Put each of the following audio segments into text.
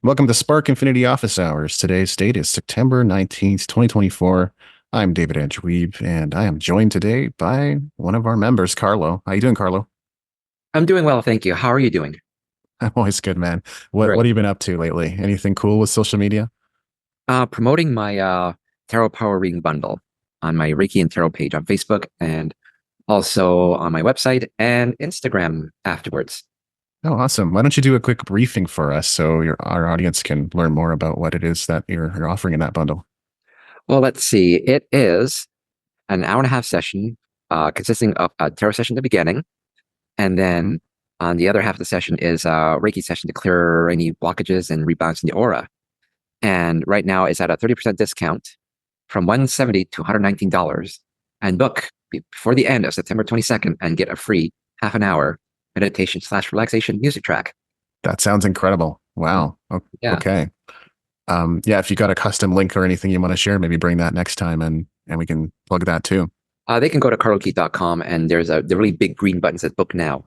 Welcome to Spark Infinity Office Hours. Today's date is September 19th, 2024. I'm David Wiebe, and I am joined today by one of our members, Karlo. How you doing, Karlo? I'm doing well, thank you. How are you doing? I'm always good, man. What Great. have you been up to lately? Anything cool with social media? Promoting my tarot power reading bundle on my Reiki and Tarot page on Facebook and also on my website and Instagram afterwards. Oh, awesome. Why don't you do a quick briefing for us so our audience can learn more about what it is that you're offering in that bundle? Well, let's see. It is an hour and a half session consisting of a tarot session at the beginning, and then on the other half of the session is a Reiki session to clear any blockages and rebalance in the aura. And right now it's at a 30% discount from $170 to $119 and book before the end of September 22nd and get a free half an hour meditation/relaxation music track. That sounds incredible. Wow. Yeah. Okay. Yeah, if you got a custom link or anything you want to share, maybe bring that next time and we can plug that too. They can go to karlokeith.com and there's the really big green button that says book now.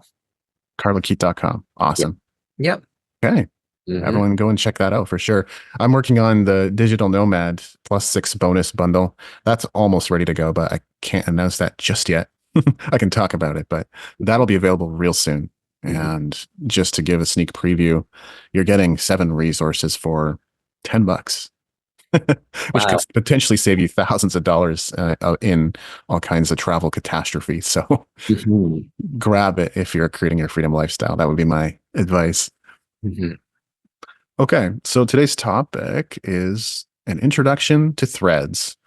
Karlokeith.com. Yep. Awesome. Yep. Okay. Hmm. Everyone go and check that out for sure. I'm working on the Digital Nomad +6 bonus bundle. That's almost ready to go, but I can't announce that just yet. I can talk about it, but that'll be available real soon. Hmm. And just to give a sneak preview, you're getting 7 resources for $10, which could Wow. potentially save you thousands of dollars in all kinds of travel catastrophes. So Hmm. grab it if you're creating your freedom lifestyle. That would be my advice. Hmm. Okay, so today's topic is an introduction to threads.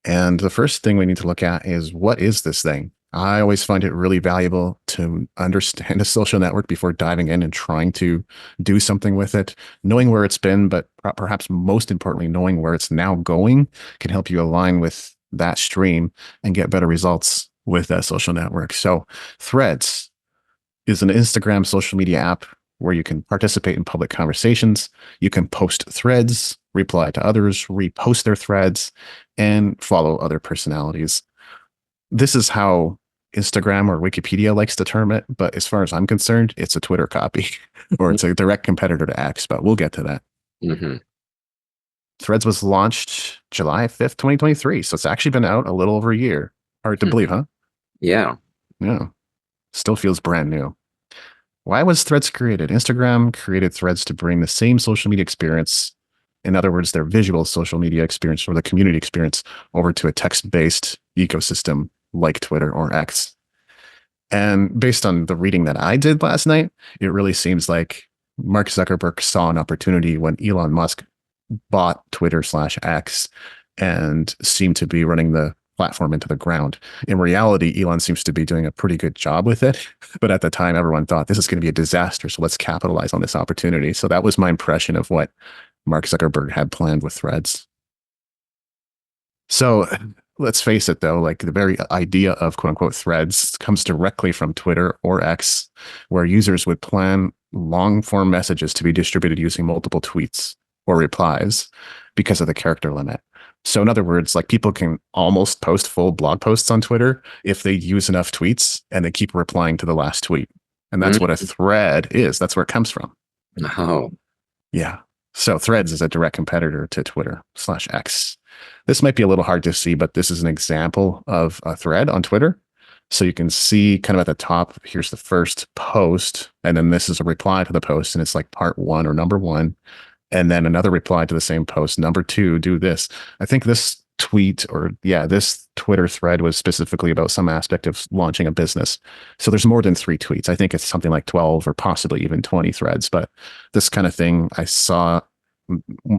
And the first thing we need to look at is what is this thing? I always find it really valuable to understand a social network before diving in and trying to do something with it. Knowing where it's been, but perhaps most importantly, knowing where it's now going can help you align with that stream and get better results with that social network. So, Threads is an Instagram social media app where you can participate in public conversations. You can post threads, reply to others, repost their threads, and follow other personalities. This is how Instagram or Wikipedia likes to term it, but as far as I'm concerned, it's a Twitter copy or it's a direct competitor to X, but we'll get to that. Hmm. Threads was launched July 5th, 2023. So it's actually been out a little over a year. Hard to believe, huh? Yeah. Yeah. Still feels brand new. Why was Threads created? Instagram created Threads to bring the same social media experience, in other words, their visual social media experience or the community experience, over to a text-based ecosystem like Twitter or X. And based on the reading that I did last night, it really seems like Mark Zuckerberg saw an opportunity when Elon Musk bought Twitter/X and seemed to be running the platform into the ground. In reality, Elon seems to be doing a pretty good job with it. But at the time, everyone thought this is going to be a disaster. So let's capitalize on this opportunity. So that was my impression of what Mark Zuckerberg had planned with Threads. So let's face it, though, like the very idea of quote unquote threads comes directly from Twitter or X, where users would plan long form messages to be distributed using multiple tweets or replies because of the character limit. So, in other words, like people can almost post full blog posts on Twitter if they use enough tweets and they keep replying to the last tweet. And that's what a thread is. That's where it comes from. Oh. Yeah. So Threads is a direct competitor to Twitter/X. This might be a little hard to see, but this is an example of a thread on Twitter. So you can see kind of at the top, here's the first post, and then this is a reply to the post, and it's like part one or number one. And then another reply to the same post, number two, do this. I think this tweet or yeah, this Twitter thread was specifically about some aspect of launching a business. So there's more than 3 tweets. I think it's something like 12 or possibly even 20 threads. But this kind of thing I saw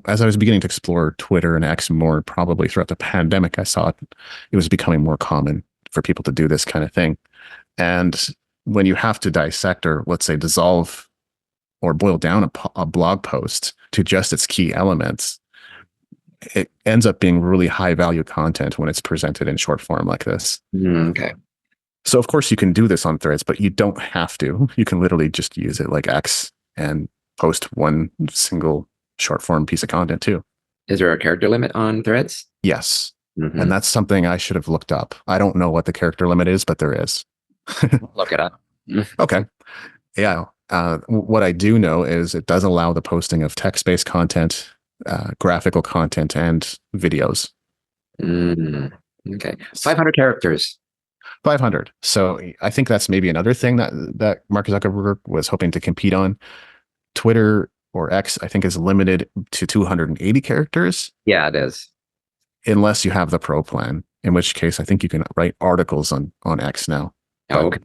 as I was beginning to explore Twitter and X more, probably throughout the pandemic. I saw it was becoming more common for people to do this kind of thing. And when you have to dissect or let's say dissolve or boil down a blog post to just its key elements, it ends up being really high value content when it's presented in short form like this. Okay. So of course you can do this on threads, but you don't have to. You can literally just use it like X and post one single short form piece of content too. Is there a character limit on threads? Yes. And Hmm. that's something I should have looked up. I don't know what the character limit is, but there is. Look it up. Okay. Yeah. What I do know is it does allow the posting of text-based content, graphical content, and videos. Mm, okay. 500 characters. 500. So I think that's maybe another thing that Mark Zuckerberg was hoping to compete on. Twitter or X, I think, is limited to 280 characters Yeah, it is. unless you have the pro plan, in which case I think you can write articles on X now. Oh, But okay.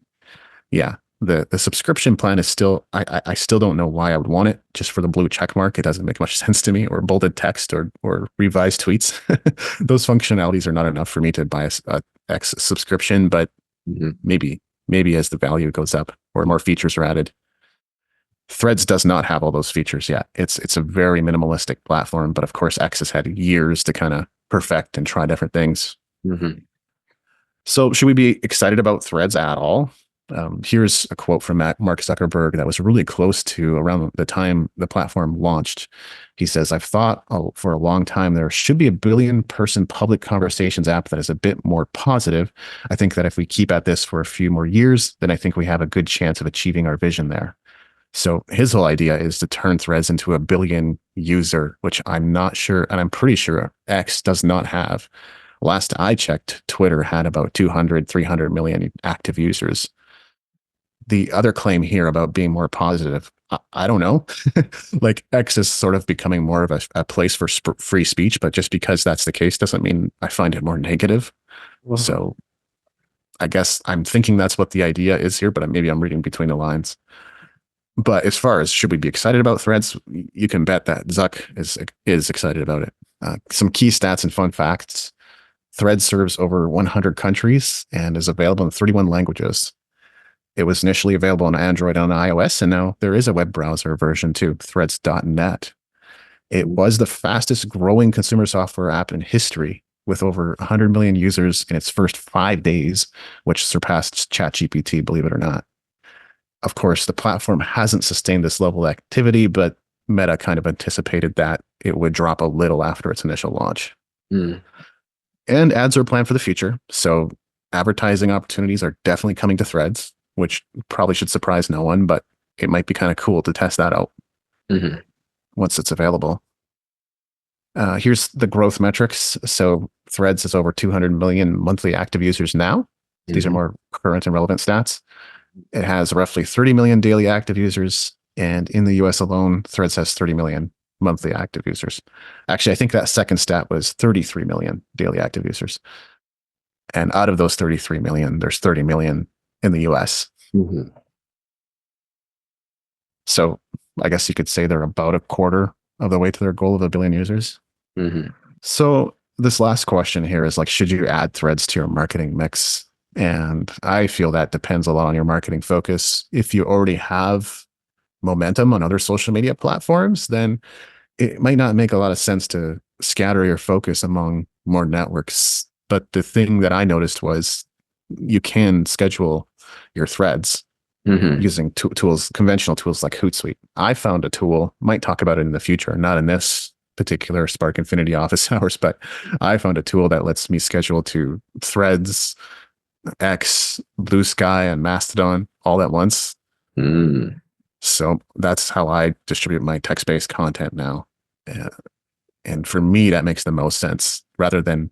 yeah, the subscription plan is still I still don't know why I would want it just for the blue check mark. It doesn't make much sense to me, or bolded text or revised tweets. Those functionalities are not enough for me to buy a X subscription, but Mhm. maybe as the value goes up or more features are added. Threads does not have all those features yet. It's a very minimalistic platform, but of course X has had years to kind of perfect and try different things. Mhm. So should we be excited about Threads at all? Here's a quote from Mark Zuckerberg that was really close to around the time the platform launched. He says, I've thought for a long time there should be a billion-person public conversations app that is a bit more positive. I think that if we keep at this for a few more years, then I think we have a good chance of achieving our vision there. So his whole idea is to turn Threads into a billion user, which I'm not sure, and I'm pretty sure X does not have. Last I checked, Twitter had about 200, 300 million active users. The other claim here about being more positive, I don't know. Like X is sort of becoming more of a place for free speech, but just because that's the case doesn't mean I find it more negative. Well, So I guess I'm thinking that's what the idea is here, but maybe I'm reading between the lines. But as far as should we be excited about Threads, you can bet that Zuck is excited about it. Some key stats and fun facts. Threads serves over 100 countries and is available in 31 languages. It was initially available on Android and on iOS, and now there is a web browser version too, threads.net. It was the fastest growing consumer software app in history, with over 100 million users in its first 5 days, which surpassed ChatGPT, believe it or not. Of course, the platform hasn't sustained this level of activity, but Meta kind of anticipated that it would drop a little after its initial launch. mm, And ads are planned for the future. So advertising opportunities are definitely coming to Threads, which probably should surprise no one, but it might be kind of cool to test that out mhm, once it's available. Here's the growth metrics. So Threads has over 200 million monthly active users now. These are mhm, more current and relevant stats. It has roughly 30 million daily active users. And in the US alone, Threads has 30 million monthly active users. Actually, I think that second stat was 33 million daily active users. And out of those 33 million, there's 30 million in the US. mhm, So I guess you could say they're about a quarter of the way to their goal of a billion users. mhm. So this last question here is like, should you add Threads to your marketing mix? And I feel that depends a lot on your marketing focus. If you already have momentum on other social media platforms, then it might not make a lot of sense to scatter your focus among more networks. But the thing that I noticed was you can schedule your threads Mhm. using tools, conventional tools like Hootsuite. I found a tool, might talk about it in the future, not in this particular Spark Infinity office hours, but I found a tool that lets me schedule to Threads, X, Blue Sky, and Mastodon all at once. Mm. So that's how I distribute my text-based content now. And for me, that makes the most sense rather than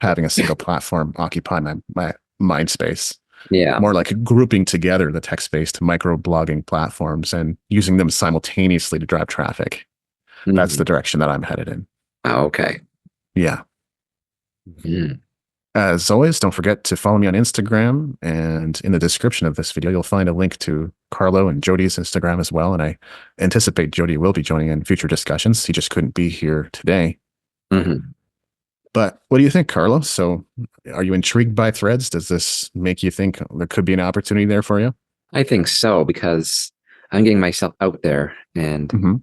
having a single platform occupy my mind space. Yeah. More like grouping together the text-based micro-blogging platforms and using them simultaneously to drive traffic. That's the Mhm. direction that I'm headed in. Oh, okay. Yeah. Mm. As always, don't forget to follow me on Instagram. And in the description of this video, you'll find a link to Karlo and Jody's Instagram as well. And I anticipate Jody will be joining in future discussions. He just couldn't be here today. Mhm. But what do you think, Karlo? So are you intrigued by Threads? Does this make you think there could be an opportunity there for you? I think so because I'm getting myself out there and Mm-hmm.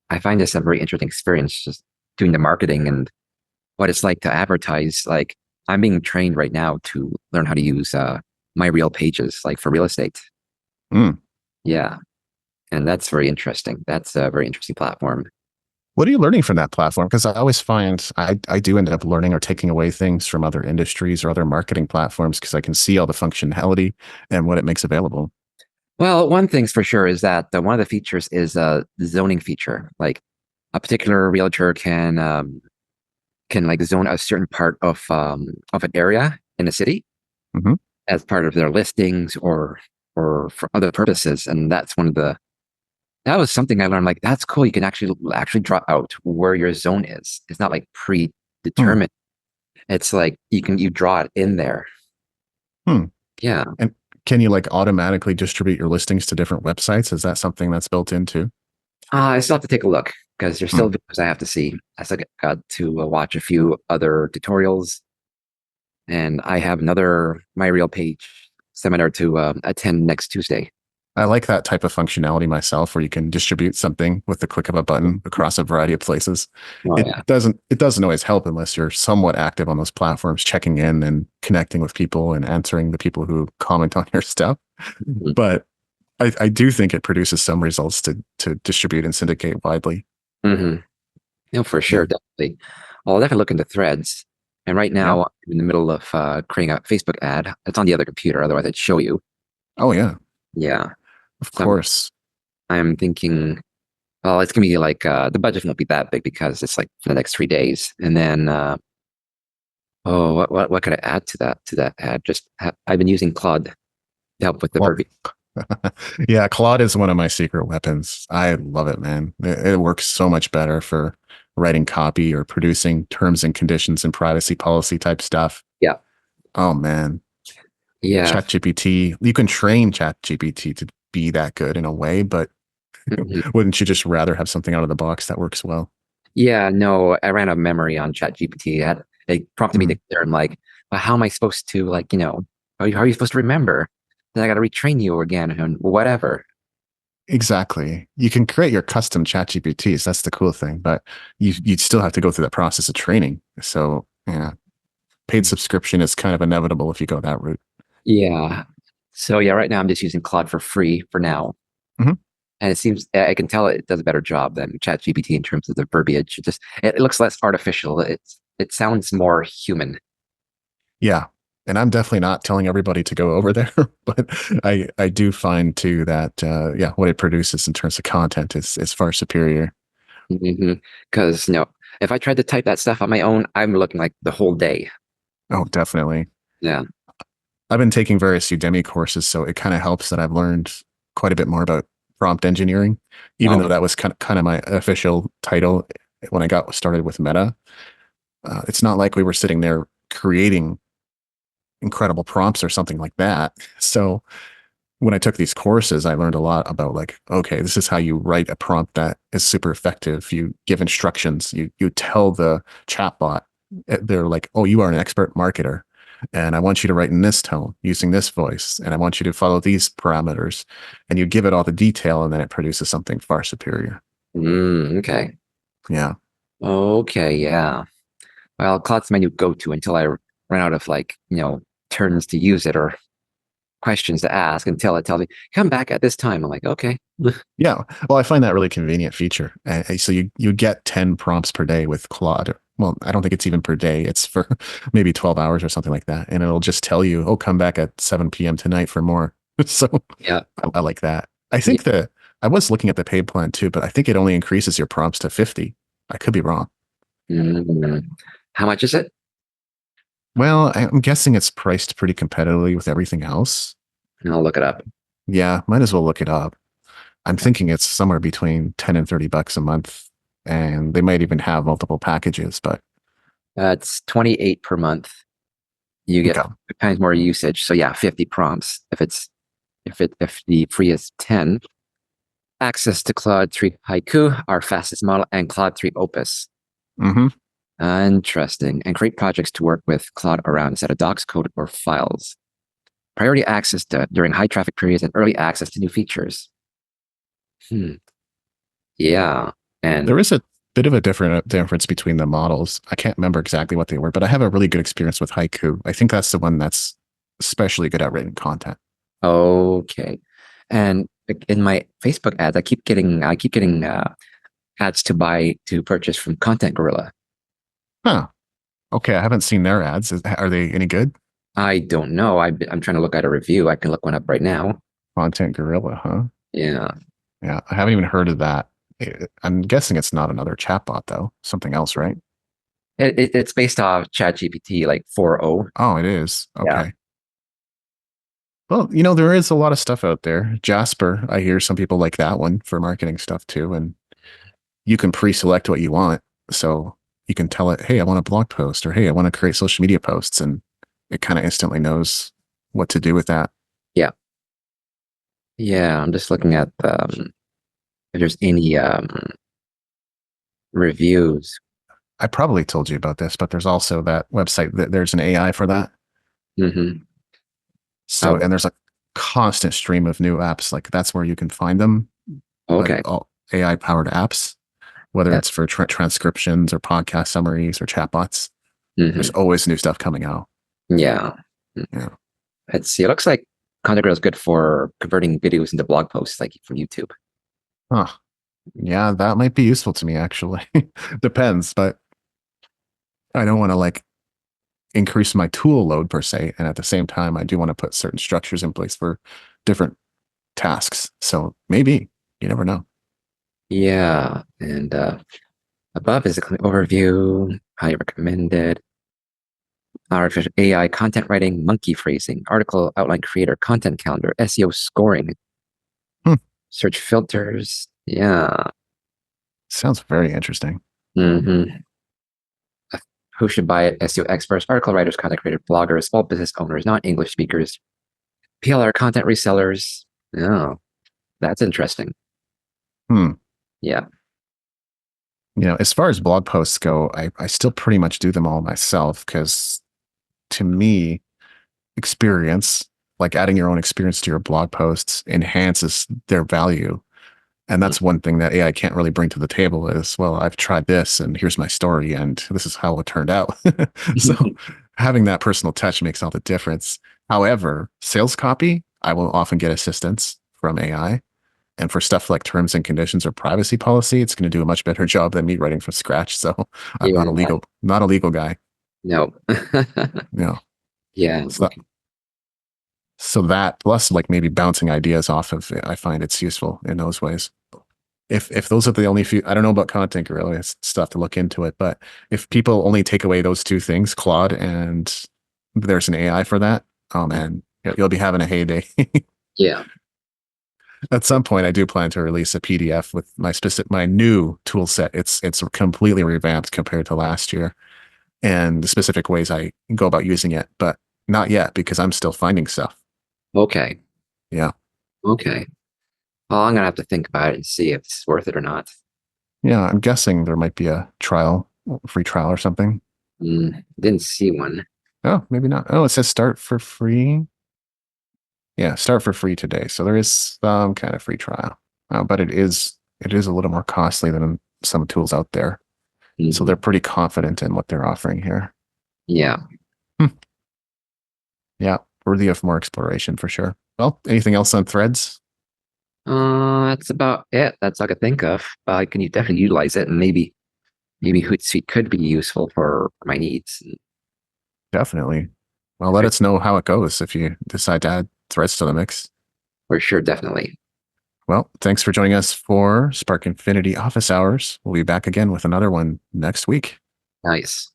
I find this a very interesting experience just doing the marketing and what it's like to advertise. Like I'm being trained right now to learn how to use my real pages, like for real estate. Mm. Yeah. And that's very interesting. That's a very interesting platform. What are you learning from that platform? Because I always find I do end up learning or taking away things from other industries or other marketing platforms because I can see all the functionality and what it makes available. Well, one thing's for sure is that one of the features is the zoning feature. Like a particular realtor can like zone a certain part of an area in a city Hmm. as part of their listings or for other purposes. And that's one of the that was something I learned. Like that's cool. You can actually draw out where your zone is. It's not like Hmm. predetermined. It's like you draw it in there. Hmm. Yeah. And can you like automatically distribute your listings to different websites? Is that something that's built into? I still have to take a look because there's Hmm. still videos I have to see. I still got to watch a few other tutorials, and I have another My Real page seminar to attend next Tuesday. I like that type of functionality myself, where you can distribute something with the click of a button across a variety of places. Oh It yeah. doesn't always help unless you're somewhat active on those platforms, checking in and connecting with people and answering the people who comment on your stuff. Mhm. But I do think it produces some results to distribute and syndicate widely. Mm-hmm. No, for Yeah. sure, definitely. I'll definitely look into threads. And right Yeah. now, I'm in the middle of creating a Facebook ad. It's on the other computer, otherwise I'd show you. Oh yeah. Yeah. Of So course. I'm thinking, well, it's gonna be like the budget won't be that big because it's like for the next 3 days, and then oh, what could I add to that ad? I've been using Claude to help with the Well, verbiage. yeah, Claude is one of my secret weapons. I love it, man. It works so much better for writing copy or producing terms and conditions and privacy policy type stuff. Yeah, Oh man, yeah, ChatGPT, you can train ChatGPT to be that good in a way, but mhm. wouldn't you just rather have something out of the box that works well? Yeah. No, I ran out of memory on ChatGPT. It prompted me to Mhm. learn like, well, how am I supposed to like how are you supposed to remember? Then I got to retrain you again and whatever. Exactly. You can create your custom ChatGPTs. That's the cool thing, but you'd still have to go through that process of training. So yeah, paid subscription is kind of inevitable if you go that route. Yeah. So yeah, right now I'm just using Claude for free for now. Mhm. And it seems I can tell it does a better job than ChatGPT in terms of the verbiage. It looks less artificial. It sounds more human. Yeah. And I'm definitely not telling everybody to go over there, but I do find too that yeah, what it produces in terms of content is far superior. Because if I tried to type that stuff on my own, I'm looking like the whole day. Oh, definitely. Yeah. I've been taking various Udemy courses, so it kind of helps that I've learned quite a bit more about prompt engineering, even Oh, though that was kind of my official title when I got started with Meta. It's not like we were sitting there creating incredible prompts or something like that. So when I took these courses, I learned a lot about like, okay, this is how you write a prompt that is super effective. You give instructions. You tell the chatbot, they're like, oh, you are an expert marketer, and I want you to write in this tone using this voice, and I want you to follow these parameters, and you give it all the detail, and then it produces something far superior. okay. Yeah. Okay, yeah. Well, Claude's my new go-to until I run out of like, turns to use it or questions to ask until it tells me, come back at this time. I'm like, okay. Yeah. Well, I find that really convenient feature. So you get 10 prompts per day with Claude. Well, I don't think it's even per day. It's for maybe 12 hours or something like that. And it'll just tell you, oh, come back at 7 p.m. tonight for more. So Yeah. I like that. I Yeah. think that I was looking at the paid plan too, but I think it only increases your prompts to 50. I could be wrong. Mm. How much is it? Well, I'm guessing it's priced pretty competitively with everything else. I'll look it up. Yeah, might as well look it up. I'm thinking it's somewhere between 10 and $30 a month. And they might even have multiple packages, but It's 28 per month. You get okay. 5 times more usage. So yeah, 50 prompts. If the free is 10, access to Claude 3 Haiku, our fastest model, and Claude 3 Opus. Hmm. Interesting. And create projects to work with Claude around a set of docs, code, or files. Priority access during high traffic periods and early access to new features. Hmm. Yeah. And There is a bit of a different difference between the models. I can't remember exactly what they were, but I have a really good experience with Haiku. I think that's the one that's especially good at written content. okay. And in my Facebook ads, I keep getting ads to purchase from Content Gorilla. Huh. Okay, I haven't seen their ads. Are they any good? I don't know. I'm trying to look at a review. I can look one up right now. Content Gorilla, huh? Yeah. Yeah, I haven't even heard of that. I'm guessing it's not another chatbot though. Something else, right? It's based off ChatGPT like 4.0. Oh, it is. Yeah. Okay. Well, there is a lot of stuff out there. Jasper, I hear some people like that one for marketing stuff too, and you can pre-select what you want. So you can tell it, hey, I want a blog post, or hey, I want to create social media posts, and it kind of instantly knows what to do with that. Yeah. Yeah. I'm just looking at if there's any reviews. I probably told you about this, but there's also that website that there's an AI for that. Hmm. So, Oh, and there's a constant stream of new apps. Like that's where you can find them, like okay. all AI powered apps, whether Yeah. it's for transcriptions or podcast summaries or chatbots. There's Hmm. always new stuff coming out. Yeah. Yeah. Let's see. It looks like Content Girl is good for converting videos into blog posts, like from YouTube. Huh. Yeah, that might be useful to me actually. Depends, but I don't want to like increase my tool load per se. And at the same time, I do want to put certain structures in place for different tasks. So maybe you never know. Yeah. And above is a overview, highly recommended. Artificial AI content writing, monkey phrasing, article outline creator, content calendar, SEO scoring, Hmm. search filters. Yeah. Sounds very interesting. Hmm. Who should buy it? SEO experts, article writers, content creators, bloggers, small business owners, non English speakers, PLR content resellers. Oh, that's interesting. Hmm. Yeah. As far as blog posts go, I still pretty much do them all myself because to me, experience, like adding your own experience to your blog posts, enhances their value. And that's one thing that AI can't really bring to the table is, well, I've tried this and here's my story and this is how it turned out. So having that personal touch makes all the difference. However, sales copy, I will often get assistance from AI. And for stuff like terms and conditions or privacy policy, it's going to do a much better job than me writing from scratch. So I'm Yeah. not a legal guy. No. You know, Yeah. so that plus like maybe bouncing ideas off of it, I find it's useful in those ways. If those are the only few, I don't know about content gorilla, it's stuff to look into it, but if people only take away those two things, Claude and there's an AI for that, oh man, you'll be having a heyday. Yeah. At some point, I do plan to release a PDF with my new tool set. It's completely revamped compared to last year, and the specific ways I go about using it, but not yet because I'm still finding stuff. Okay. Yeah, Okay. Well, I'm gonna have to think about it and see if it's worth it or not. yeah. I'm guessing there might be a free trial or something. Didn't see one. Oh, maybe not. Oh, it says start for free. Yeah, start for free today. So there is some kind of free trial, but it is a little more costly than some tools out there. So they're Hmm. pretty confident in what they're offering here. Yeah. Hmm. Yeah, worthy of more exploration for sure. Well, anything else on threads? That's about it. That's all I could think of. Can you definitely utilize it, and maybe Hootsuite could be useful for my needs. Definitely. Well, let us know how it goes if you decide to add threads to the mix. For sure, definitely. Well, thanks for joining us for Spark Infinity Office Hours. We'll be back again with another one next week. Nice.